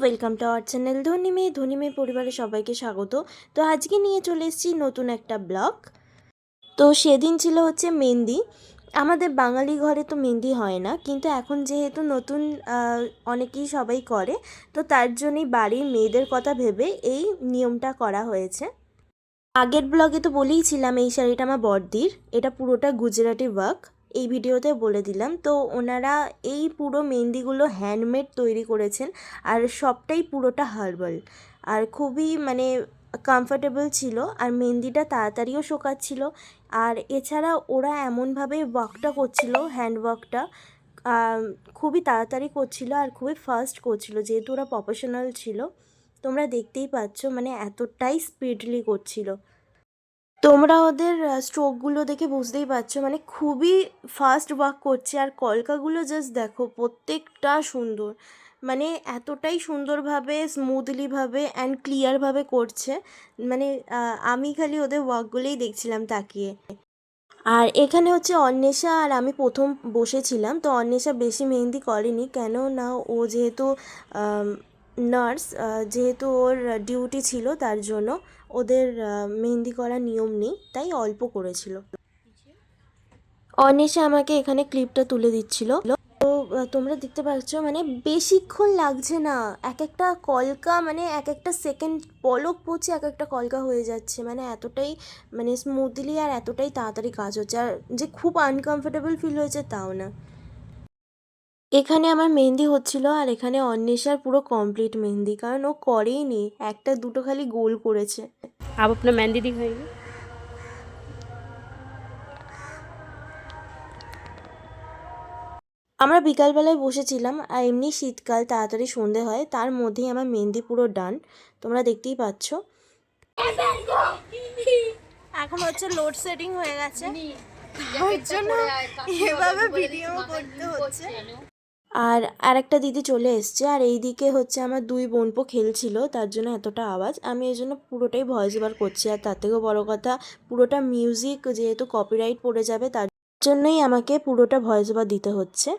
Welcome to our channel ধনী মেয়ে পরিবারের সবাইকে স্বাগত। তো আজকে নিয়ে চলে এসেছি নতুন একটা ব্লগ। তো সেদিন ছিল হচ্ছে মেহেন্দি। আমাদের বাঙালি ঘরে তো মেহেন্দি হয় না, কিন্তু এখন যেহেতু নতুন অনেকেই সবাই করে, তো তার জন্যই বাড়ির মেয়েদের কথা ভেবে এই নিয়মটা করা হয়েছে। আগের ব্লগে তো বলেইছিলাম এই শাড়িটা আমার বড়দির, এটা পুরোটা গুজরাটি ওয়ার্ক। এই ভিডিওতে বলে দিলাম। তো ওনারা এই পুরো মেহেন্দিগুলো হ্যান্ডমেড তৈরি করেছেন, আর সবটাই পুরোটা হার্বাল, আর খুবই কমফোর্টেবল ছিল, আর মেহেন্দিটা তাড়াতাড়িও শোকাচ্ছিল। আর এছাড়া ওরা এমনভাবে ওয়ার্কটা করছিল, হ্যান্ড ওয়ার্কটা খুবই তাড়াতাড়ি করছিল আর খুবই ফাস্ট করছিল, যেহেতু ওরা প্রফেশনাল ছিল। তোমরা দেখতেই পাচ্ছ, এতটাই স্পিডলি করছিল। তোমরা ওদের স্ট্রোকগুলো দেখে বুঝতেই পারছো, খুবই ফাস্ট ওয়ার্ক করছে। আর কলকাগুলো জাস্ট দেখো, প্রত্যেকটা সুন্দর, এতটাই সুন্দরভাবে স্মুথলিভাবে অ্যান্ড ক্লিয়ারভাবে করছে। আমি খালি ওদের ওয়ার্কগুলোই দেখছিলাম তাকিয়ে। আর এখানে হচ্ছে অন্বেষা আর আমি প্রথম বসেছিলাম। তো অন্বেষা বেশি মেহেন্দি করেনি, কেন না ও যেহেতু নার্স, যেহেতু ওর ডিউটি ছিল, তার জন্য ওদের মেহেন্দি করার নিয়ম নেই, তাই অল্প করেছিল। অন্বেষা আমাকে এখানে ক্লিপটা তুলে দিচ্ছিল। তো তোমরা দেখতে পাচ্ছ, বেশিক্ষণ লাগছে না, এক একটা কলকা এক একটা সেকেন্ড পলক পড়ছে, এক একটা কলকা হয়ে যাচ্ছে, এতটাই স্মুথলি আর এতটাই তাড়াতাড়ি কাজ হচ্ছে। আর যে খুব আনকমফোর্টেবল ফিল হয়েছে তাও না। এখানে আমার মেহেন্দি হচ্ছিল, আর এখানে অন্বেষার পুরো কমপ্লিট মেহেন্দি, কারণ ও করেই নি, একটা দুটো খালি গোল করেছে। आप अपना मेहंदी दिखाएंगे। আমরা বিকালবেলায় বসেছিলাম, আর এমনি শীতকাল, তাড়াতাড়ি সন্ধে হয়, তার মধ্যেই আমার মেহেন্দি পুরো ডান। তোমরা দেখতেই পাচ্ছ। এখন হচ্ছে লোডশেডিং হয়ে গেছে, তার জন্য এভাবে ভিডিও করতে হচ্ছে। আর আরেকটা দিদি চলে এসছে, আর এই দিকে হচ্ছে আমার দুই বোনপো খেলছিল, তার জন্য এতটা আওয়াজ। আমি এই জন্য পুরোটাই ভয়েস ওভার করছি, আর তার থেকেও বড় কথা, পুরোটা মিউজিক যেহেতু কপিরাইট পড়ে যাবে, তার জন্যই আমাকে পুরোটা ভয়েস ওভার দিতে হচ্ছে।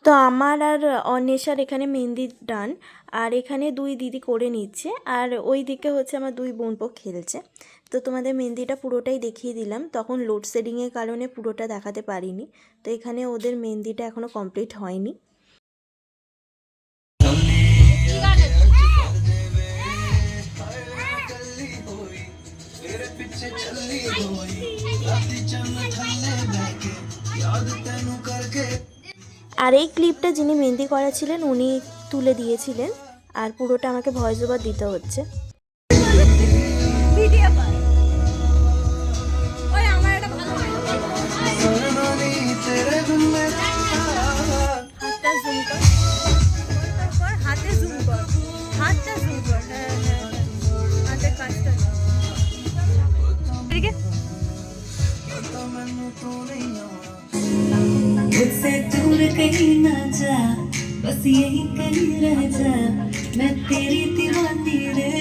তো আমার আর অন্বেষার এখানে মেহেন্দি ডান, আর এখানে দুই দিদি করে নিচ্ছে, আর ওই দিকে হচ্ছে আমার দুই বোনপো খেলছে। তো তোমাদের মেহেন্দিটা পুরোটাই দেখিয়ে দিলাম, তখন লোডশেডিংয়ের কারণে পুরোটা দেখাতে পারিনি। তো এখানে ওদের মেহেন্দিটা এখনও কমপ্লিট হয়নি। আর এই ক্লিপটা যিনি মেহেন্দি করাছিলেন উনি তুলে দিয়েছিলেন, আর পুরোটা আমাকে ভয়েস ওভার দিতে হচ্ছে। कहीं ना जा, बस यही कहीं रह जा, मैं तेरी दीवानी रे।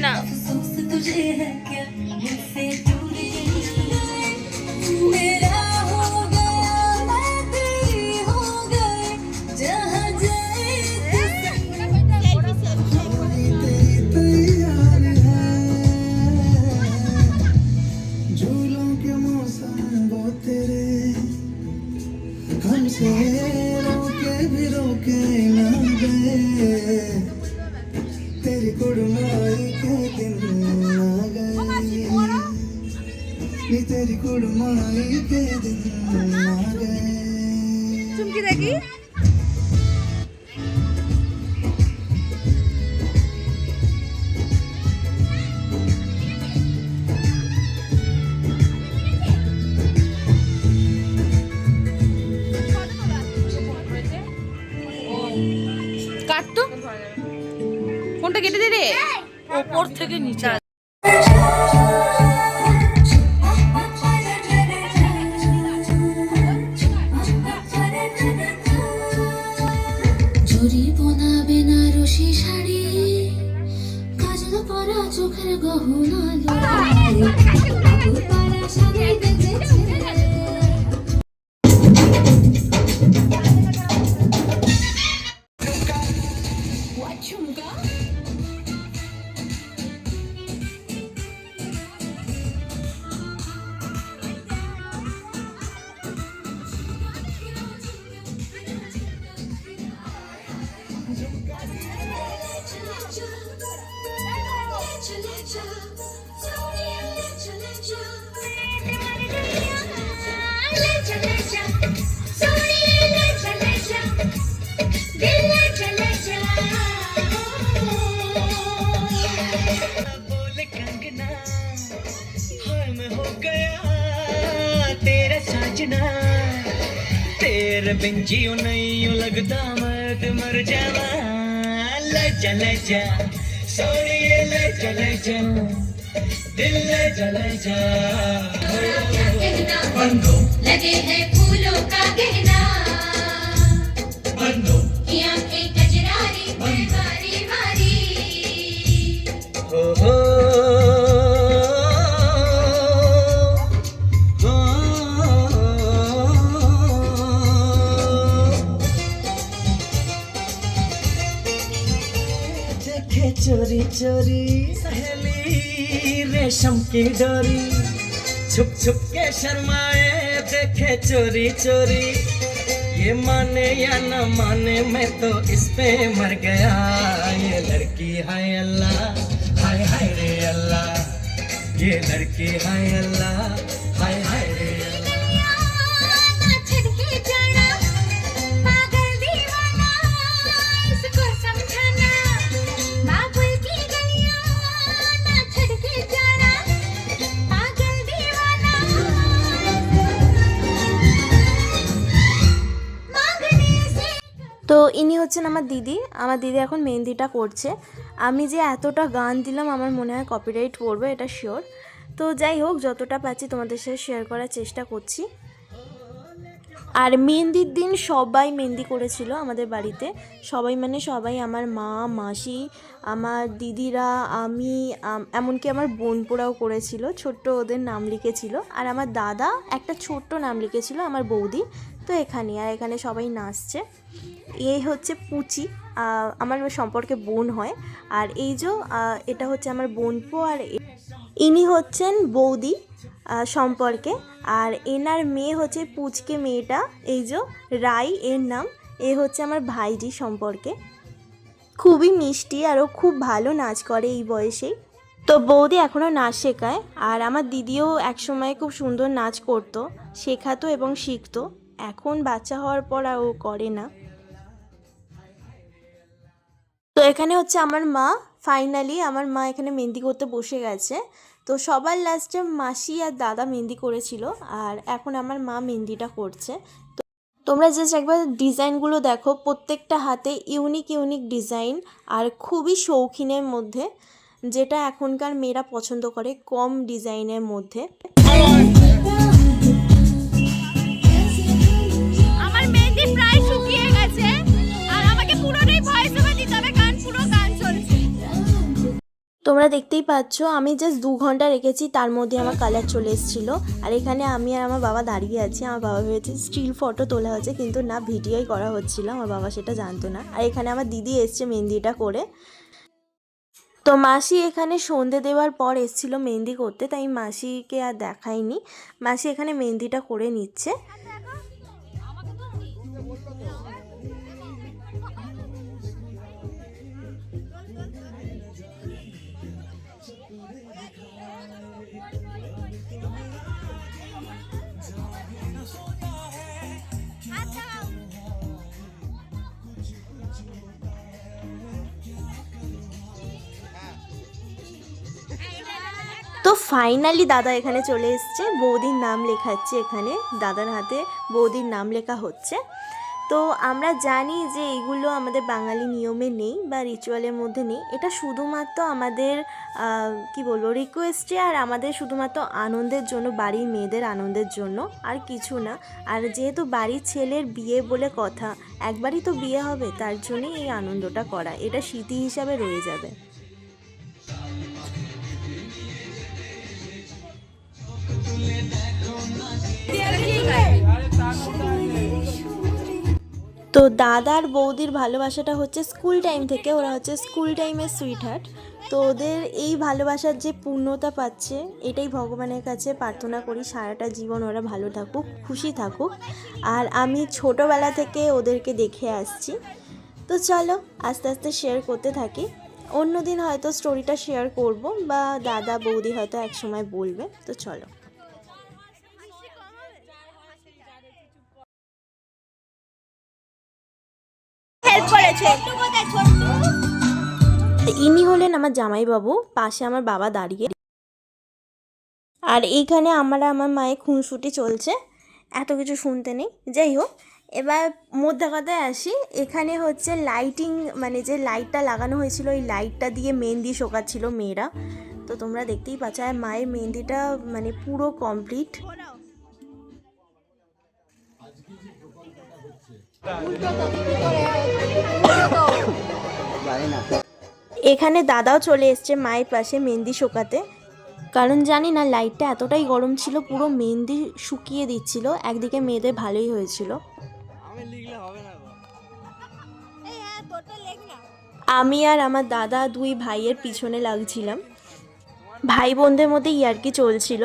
अफसोस तुझे है क्या मुझसे दूर कहीं जाए, मेरा हो गया मैं तेरी हो गई, जहाँ जाए तैयार है, झूलों के मौसम वो तेरे, हमसे रोके भी रोके ना गए, तेरी कुड़माई के दिन आ गए, नी तेरी कुड़माई के दिन आ गए। चुमकी देखी কাটতো ফোনটা কেটে দে রে ওপর থেকে নিচে জরি বোনা বেনারসি শাড়ি, কাজল পরা চোখের গহনা তারা সাথে বেঁচেছে। बोले कंगना हाय मैं हो गया तेरा साजना, तेरे बिन जियो नहीं यूं लगता मत मर जावा, ले जा सोनिए ले जा दिल ले जा। बंदो लगे हैं फूलों का गहना, बंदो की आंखें कजरारी मारी मारी, हो देखे चोरी चोरी सहेली रेशम की डोरी, छुप छुप के शर्माए देखे चोरी चोरी, ये माने या न माने मैं तो इस पे मर गया, ये लड़की हाय अल्लाह हाय हाय रे अल्लाह, ये लड़की हाय अल्लाह हाय हाय रे তো ইনি হচ্ছেন আমার দিদি এখন মেহেন্দিটা করছে। আমি যে এতটা গান দিলাম আমার মনে হয় কপিরাইট পড়বে, এটা শিওর। তো যাই হোক, যতটা পাচ্ছি তোমাদের সাথে শেয়ার করার চেষ্টা করছি। আর মেহেন্দির দিন সবাই মেহেন্দি করেছিল আমাদের বাড়িতে, সবাই মানে সবাই, আমার মা মাসি আমার দিদিরা আমি এমনকি আমার বোনপোরাও করেছিল, ছোট্ট ওদের নাম লিখেছিল। আর আমার দাদা একটা ছোট্ট নাম লিখেছিল আমার বৌদি। তো এখানে সবাই নাচছে। এই হচ্ছে পুচি, আমার সম্পর্কে বোন হয়। আর এই যে এটা হচ্ছে আমার বোনপো, আর ইনি হচ্ছেন বৌদি সম্পর্কে। আর এনার মেয়ে হচ্ছে পুচকে মেয়েটা, এই যে রাই এর নাম। এ হচ্ছে আমার ভাইজি সম্পর্কে, খুবই মিষ্টি আর ও খুব ভালো নাচ করে এই বয়সেই। তো বৌদি এখনও নাচ শেখায়। আর আমার দিদিও একসময় খুব সুন্দর নাচ করতো, শেখাতো এবং শিখতো। এখন বাচ্চা হওয়ার পর আর ও করে না। তো এখানে হচ্ছে আমার মা, ফাইনালি আমার মা এখানে মেহেন্দি করতে বসে গেছে। তো সবার লাস্টে মাসি আর দাদা মেহেন্দি করেছিল, আর এখন আমার মা মেহেন্দিটা করছে। তো তোমরা জাস্ট একবার ডিজাইনগুলো দেখো, প্রত্যেকটা হাতে ইউনিক ইউনিক ডিজাইন, আর খুবই শৌখিনের মধ্যে, যেটা এখনকার মেয়েরা পছন্দ করে, কম ডিজাইনের মধ্যে। আমার মেহেন্দি প্রায় শুকিয়ে তোমরা দেখতেই পাচ্ছ আমি জাস্ট 2 ঘন্টা রেখেছি, তার মধ্যে আমার কালার চলে এসেছিলো। আর এখানে আমি আর আমার বাবা দাঁড়িয়ে আছি। আমার বাবা ভেবেছে স্টিল ফটো তোলা হচ্ছে, কিন্তু না, ভিডিওই করা হচ্ছিল। আমার বাবা সেটা জানতো না। আর এখানে আমার দিদি এসছে মেহেন্দিটা করে। তো মাসি এখানে সন্ধে দেওয়ার পর এসেছিলো মেহেন্দি করতে, তাই মাসিকে আর দেখাইনি। মাসি এখানে মেহেন্দিটা করে নিচ্ছে। তো ফাইনালি দাদা এখানে চলে এসছে, বৌদির নাম লেখাচ্ছে। এখানে দাদার হাতে বৌদির নাম লেখা হচ্ছে। তো আমরা জানি যে এগুলো আমাদের বাঙালি নিয়মে নেই বা রিচুয়ালের মধ্যে নেই। এটা শুধুমাত্র আমাদের কি বলবো রিকোয়েস্টে, আর আমাদের শুধুমাত্র আনন্দের জন্য, বাড়ির মেয়েদের আনন্দের জন্য, আর কিছু না। আর যেহেতু বাড়ির ছেলের বিয়ে বলে কথা, একবারই তো বিয়ে হবে, তার জন্যই এই আনন্দটা করা। এটা স্মৃতি হিসাবে রয়ে যাবে। তো দাদার বৌদির ভালোবাসাটা হচ্ছে স্কুল টাইম থেকে, ওরা হচ্ছে স্কুল টাইমের সুইটহার্ট। তো ওদের এই ভালোবাসার যে পূর্ণতা পাচ্ছে, এটাই ভগবানের কাছে প্রার্থনা করি সারাটা জীবন ওরা ভালো থাকুক, খুশি থাকুক। আর আমি ছোটোবেলা থেকে ওদেরকে দেখে আসছি। তো চলো আস্তে আস্তে শেয়ার করতে থাকি। অন্য দিন হয়তো স্টোরিটা শেয়ার করব, বা দাদা বৌদি হয়তো এক সময় বলবে। তো চলো। ইনি হলেন আমার জামাইবাবু, পাশে আমার বাবা দাঁড়িয়ে। আর এইখানে আমার মায়ের খুনসুটি চলছে, এত কিছু শুনতে নেই। যাই হোক, এবার মধ্যে কথায় আসি। এখানে হচ্ছে লাইটিং, মানে যে লাইটটা লাগানো হয়েছিল, ওই লাইটটা দিয়ে মেহেন্দি শোকাচ্ছিল মেয়েরা। তো তোমরা দেখতেই পাচ্ছ। আর মায়ের মেহেন্দিটা মানে পুরো কমপ্লিট। এখানে দাদাও চলে এসছে মায়ের পাশে মেহেন্দি শোকাতে, কারণ জানি না লাইটটা এতটাই গরম ছিল, পুরো মেহেন্দি শুকিয়ে দিচ্ছিল। একদিকে মেয়েদের ভালোই হয়েছিল। আমি আর আমার দাদা দুই ভাইয়ের পিছনে লাগছিলাম। ভাই বোনদের মধ্যে ইয়ার্কি চলছিল।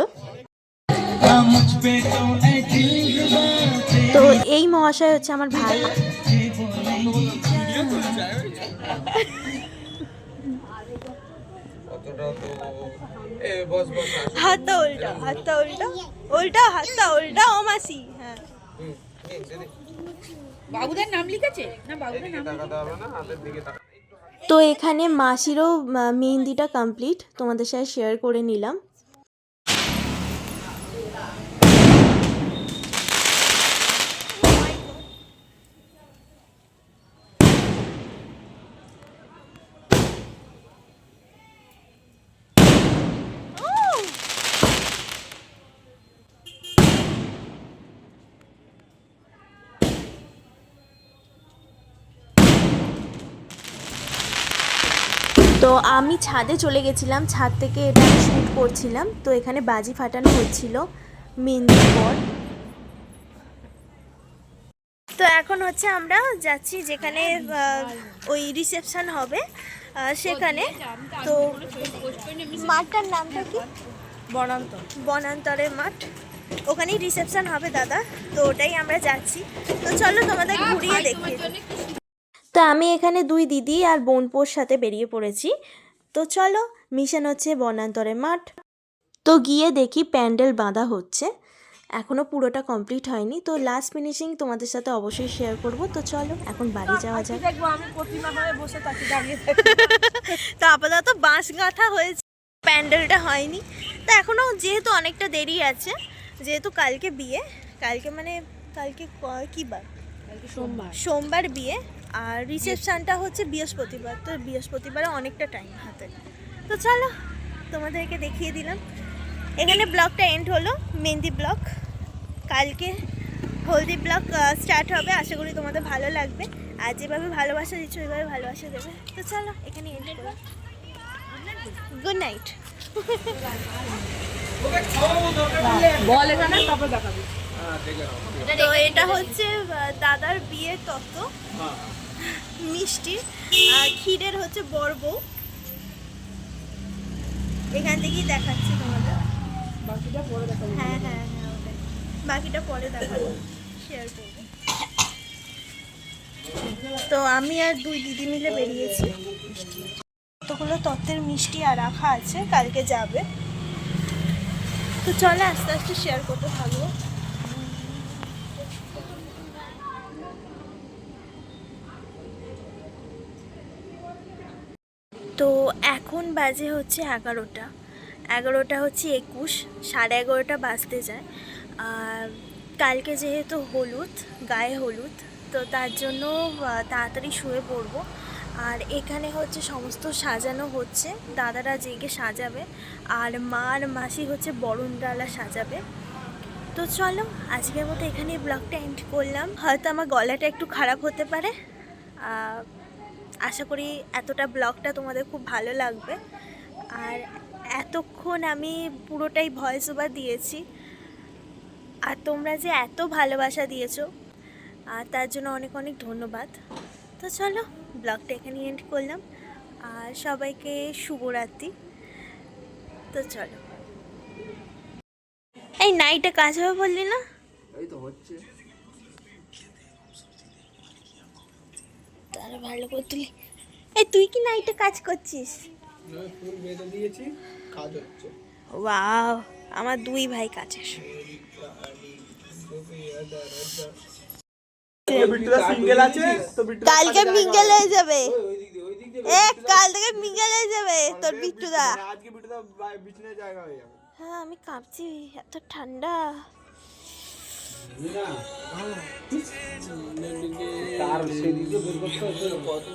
তো এই মহাশয় হচ্ছে আমার ভাই। হাতটা উল্টা, হাতটা উল্টা, উল্টা হাতটা উল্টা। ও মাসি, হ্যাঁ। বাবুদের নাম লিখেছে না? বাবুদের নাম তো এখানে মাসিরও মেহেন্দিটা কমপ্লিট, তোমাদের সাথে শেয়ার করে নিলাম। তো আমি ছাদে চলে গেছিলাম, ছাদ থেকে এটা আমি শ্যুট করছিলাম। তো এখানে বাজি ফাটানো হচ্ছিল মেহেন্দির পর। তো এখন হচ্ছে আমরা যাচ্ছি যেখানে ওই রিসেপশন হবে সেখানে। তো মাঠটার নামটা কি? বনান্তর। বনান্তরের মাঠ, ওখানেই রিসেপশন হবে দাদা। তো ওটাই আমরা যাচ্ছি। তো চলো তোমাদের ঘুরিয়ে দেখি। তো আমি এখানে দুই দিদি আর বোনপোর সাথে বেরিয়ে পড়েছি। তো চলো, মিশন হচ্ছে বনান্তরের মাঠ। তো গিয়ে দেখি প্যান্ডেল বাঁধা হচ্ছে, এখনও পুরোটা কমপ্লিট হয়নি। তো লাস্ট ফিনিশিং তোমাদের সাথে অবশ্যই শেয়ার করব। তো চলো এখন বাড়ি যাওয়া যাক। তো আপাতত বাঁশ গাঁথা হয়েছে, প্যান্ডেলটা হয়নি। তো এখনও যেহেতু অনেকটা দেরি আছে, যেহেতু কালকে বিয়ে, কালকে মানে কালকে কী বার? সোমবার বিয়ে, আর রিসেপশানটা হচ্ছে বৃহস্পতিবার। তো বৃহস্পতিবারে অনেকটা টাইম হাতে। তো চলো তোমাদেরকে দেখিয়ে দিলাম। এখানে ব্লগটা এন্ড হলো, মেহেন্দি ব্লগ। কালকে হলদি ব্লগ স্টার্ট হবে। আশা করি তোমাদের ভালো লাগবে, আর যেভাবে ভালোবাসা দিচ্ছ ওইভাবে ভালোবাসা দেবে। তো চলো এখানে এন্ড করো। Good night. বল এখানে তারপর দেখাবি। তো এটা হচ্ছে দাদার বিয়ের তত্ত্ব, মিষ্টি আর ক্ষীরের হচ্ছে বড় বউ। এখান থেকেই দেখাচ্ছি তোমাদের। বাকিটা পরে দেখাবি। হ্যাঁ হ্যাঁ হ্যাঁ, ওটাই। বাকিটা পরে দেখাবো, শেয়ার করবো। তো আমি আর দুই দিদি মিলে বেরিয়েছি। কতগুলো তত্ত্বের মিষ্টি আর রাখা আছে, কালকে যাবে। তো চলে আস্তে আস্তে শেয়ার করতে থাকবো। তো এখন বাজে হচ্ছে 11টা, 11টা হচ্ছে 21, 11:30 বাজতে যায়। আর কালকে যেহেতু হলুদ, গায়ে হলুদ, তো তার জন্য তাড়াতাড়ি শুয়ে পড়বো। আর এখানে হচ্ছে সমস্ত সাজানো হচ্ছে, দাদারা জেগে সাজাবে আর মা আর মাসি হচ্ছে বরণডালা সাজাবে। তো চলো আজকের মতো এখানে ব্লগটা এন্ড করলাম। হয়তো আমার গলাটা একটু খারাপ হতে পারে, আশা করি এতটা ব্লগটা তোমাদের খুব ভালো লাগবে। আর এতক্ষণ আমি পুরোটাই ভয়েস ওভার দিয়েছি, আর তোমরা যে এত ভালোবাসা দিয়েছো, আর তার জন্য অনেক অনেক ধন্যবাদ। তো চলো ব্লগটা এখানে এন্ড করলাম, আর সবাইকে শুভরাত্রি। তো চলো, এই নাইটে কাজ হবে বললি না? এই তো হচ্ছে। তারা ভালো করে তুলি। এই তুই কি নাইটে কাজ করছিস? ফুল বেঁধে দিয়েছি, কাজ হচ্ছে। ওয়াও, আমার দুই ভাই কাজের। সিঙ্গেল আছে তো কালকে মিঙ্গেল হয়ে যাবে, কাল থেকে মিঙ্গেল হয়ে যাবে তোর বিট্টুদা। আজকে বিটুদা বিছানায় জায়গা হয়ে যাবে। হ্যাঁ আমি কাঁপছি, এত ঠান্ডা। তার সেদিকে বের করতে হচ্ছে কত